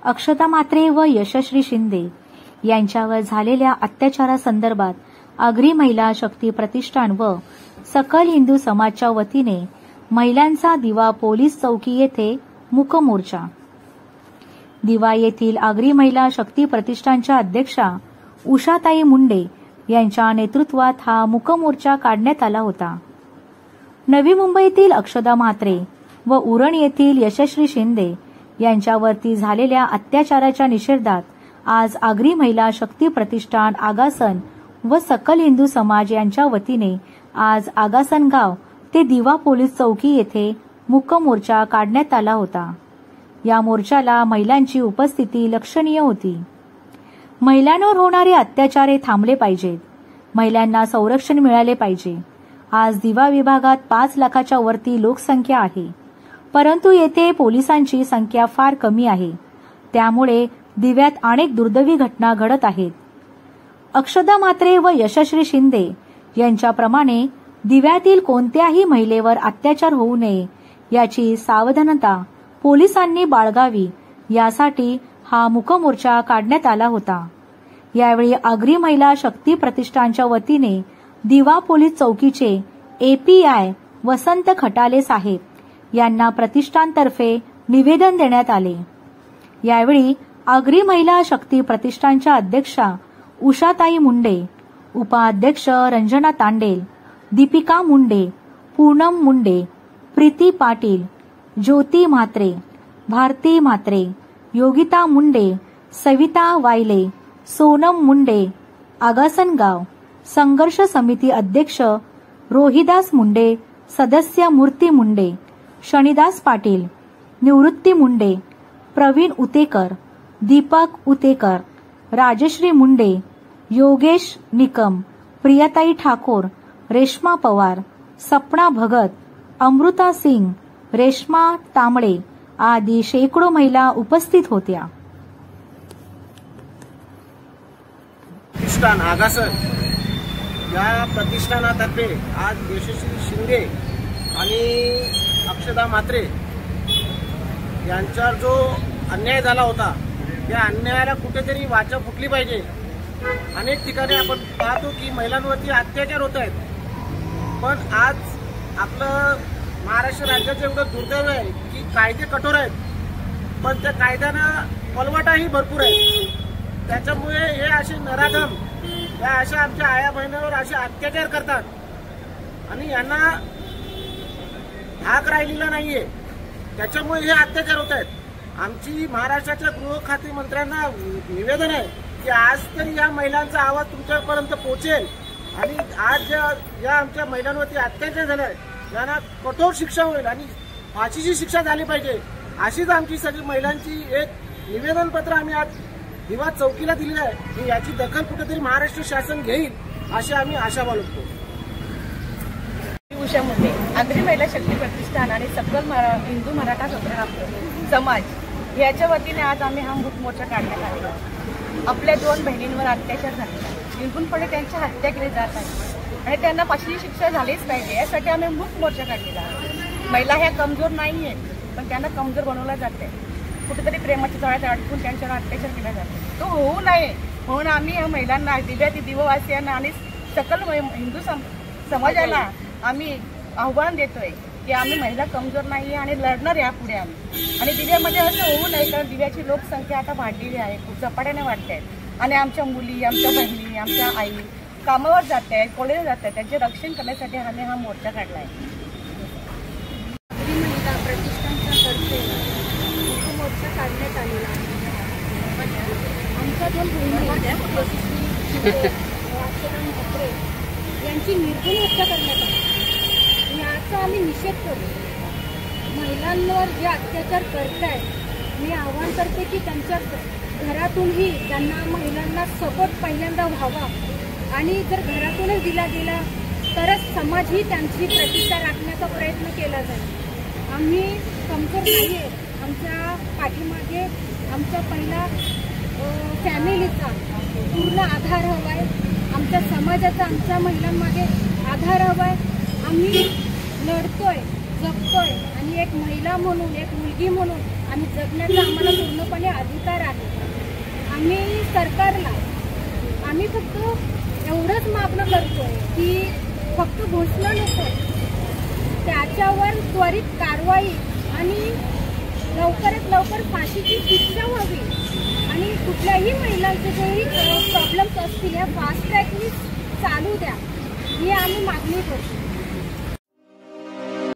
अक्षता म्हात्रे व यशश्री शिंदे यांच्यावर झालेल्या अत्याचारासंदर्भात आगरी महिला शक्ती प्रतिष्ठान व सकल हिंदू समाजच्या वतीने महिलांचा दिवा पोलीस चौकी येथे मूक मोर्चा। दिवा येथील आगरी महिला शक्ती प्रतिष्ठानच्या अध्यक्षा उषाताई मुंडे यांच्या नेतृत्वात हा मूक मोर्चा काढण्यात आला होता। नवी मुंबईतील अक्षता म्हात्रे व उरण येथील यशश्री शिंदे यांच्यावरती झालेल्या अत्याचाराच्या निषेधात आज आगरी महिला शक्ती प्रतिष्ठान आगासन व सकल हिंदू समाज यांच्या वतीने आज आगासन गाव ते दिवा पोलीस चौकी येथे मूक मोर्चा काढण्यात आला होता। या मोर्चाला महिलांची उपस्थिती लक्षणीय होती। महिलांवर होणारे अत्याचार हे थांबले पाहिजेत, महिलांना संरक्षण मिळाले पाहिजे। आज दिवा विभागात 5 लाखाच्या वरती लोकसंख्या आहे, परंतु येथे पोलिसांची संख्या फार कमी आहे, त्यामुळे दिव्यात अनेक दुर्दैवी घटना घडत आहेत। अक्षता म्हात्रे व यशश्री शिंदे यांच्याप्रमाणे दिव्यातील कोणत्याही महिलेवर अत्याचार होऊ नये याची सावधानता पोलिसांनी बाळगावी यासाठी हा मूक मोर्चा काढण्यात आला होता। यावेळी आगरी महिला शक्ती प्रतिष्ठानच्या वतीने दिवा पोलीस चौकीचे एपीआय वसंत खटाले साहेब यांना प्रतिष्ठानतर्फे निवेदन देण्यात आले। यावेळी आगरी महिला शक्ती प्रतिष्ठानच्या अध्यक्षा उषाताई मुंडे, उपाध्यक्ष रंजना तांडेल, दीपिका मुंडे, पूनम मुंडे, प्रीती पाटील, ज्योती म्हात्रे, भारती म्हात्रे, योगिता मुंडे, सविता वायले, सोनम मुंडे, आगासन गाव संघर्ष समिती अध्यक्ष रोहिदास मुंडे, सदस्य मूर्ती मुंडे, शनिदास पाटील, निवृत्ती मुंडे, प्रवीण उतेकर, दीपक उतेकर, राजश्री मुंडे, योगेश निकम, प्रियताई ठाकोर, रेश्मा पवार, सपना भगत, अमृता सिंग, रेश्मा तांबळे आदी शेकडो महिला उपस्थित होत्या। प्रतिष्ठान आगासन या प्रतिष्ठानातर्फे आज यशस्वी शिंदे आणि अक्षता म्हात्रे यांच्यावर जो अन्याय झाला होता त्या अन्यायाला कुठेतरी वाचा फुटली पाहिजे। अनेक ठिकाणी आपण पाहतो की महिलांवरती अत्याचार होत आहेत, पण आज आपलं महाराष्ट्र राज्याचं एवढं दुर्दैव आहे की कायदे कठोर आहेत, पण त्या कायद्यानं पलवाटाही भरपूर आहे। त्याच्यामुळे हे असे नराधम या अशा आमच्या आया बहिणीवर असे अत्याचार करतात आणि यांना भाग राहिलेला नाहीये, त्याच्यामुळे हे अत्याचार होत आहेत। आमची महाराष्ट्राच्या गृह खाते मंत्र्यांना निवेदन आहे की आज तरी या महिलांचा आवाज तुमच्यापर्यंत पोहोचेल आणि आज या आमच्या महिलांवरती अत्याचार झालाय यांना कठोर शिक्षा होईल आणि फाशीची शिक्षा झाली पाहिजे, अशीच आमची सगळी महिलांची एक निवेदन पत्र आम्ही आज दिवा चौकीला दिलेलं आहे। याची दखल कुठेतरी महाराष्ट्र शासन घेईल अशी आम्ही आशा बाळगतो। उषा मुंडे, आगरी महिला शक्ती प्रतिष्ठान आणि सकल हिंदू मराठा समाज याच्या वतीने आज आम्ही हा मूक मोर्चा काढण्यात आलेला आहे। आपल्या 2 बहिणींवर अत्याचार झालेला आहे, निर्गुणपणे त्यांची हत्या केली जात आहे आणि त्यांना फाशीची शिक्षा झालीच पाहिजे यासाठी आम्ही मूक मोर्चा काढलेला आहे। महिला ह्या कमजोर नाही आहेत, पण त्यांना कमजोर बनवलं जाते, कुठेतरी प्रेमाच्या जाळ्यात अडकून त्यांच्यावर अत्याचार केला जातो, तो होऊ नये म्हणून आम्ही या महिलांना दिववासियांना आणि सकल हिंदू समाजाला आम्ही आव्हान देतोय की आम्ही महिला कमजोर नाही आहे आणि लढणार यापुढे आम्ही। आणि दिव्यामध्ये असं होऊ नये, कारण दिव्याची लोकसंख्या आता वाढलेली आहे, खूप झपाट्याने वाढते आहे आणि आमच्या मुली, आमच्या बहिणी, आमच्या आई कामावर जात आहेत, कॉलेजला जात आहेत, त्यांचे रक्षण करण्यासाठी आम्ही हा मोर्चा काढला आहे। महिला प्रतिष्ठानच्यातर्फे मोर्चा काढण्यात आलेला आमच्या 2 बहिणी यांची निर्गुण हत्या करण्यात आली, याचा आम्ही निषेध करू। महिलांवर जे अत्याचार करतायत मी आवाहन करते की त्यांच्या घरातूनही त्यांना महिलांना सपोर्ट पहिल्यांदा व्हावा आणि जर घरातूनच दिला गेला तरच समाजही त्यांची प्रतिष्ठा राखण्याचा प्रयत्न केला जाईल। आम्ही कमजोर नाही आहे, आमच्या पाठीमागे आमच्या पहिला फॅमिलीचा पूर्ण आधार हवा आहे, आमच्या समाजाचा आमच्या महिलांमागे आधार हवा आहे। आम्ही लढतोय, जगतोय आणि एक महिला म्हणून, एक मुलगी म्हणून आणि जगण्याचा आम्हाला पूर्णपणे अधिकार आहे. आम्ही सरकारला फक्त एवढंच मागणं करतोय की फक्त घोषणा नको, त्याच्यावर त्वरित कारवाई आणि लवकरात लवकर फाशीची शिक्षा व्हावी आणि कुठल्याही महिलांचे जेही प्रॉब्लेम्स असतील या फास्ट ट्रॅकनी चालू द्या, ही आम्ही मागणी करतो.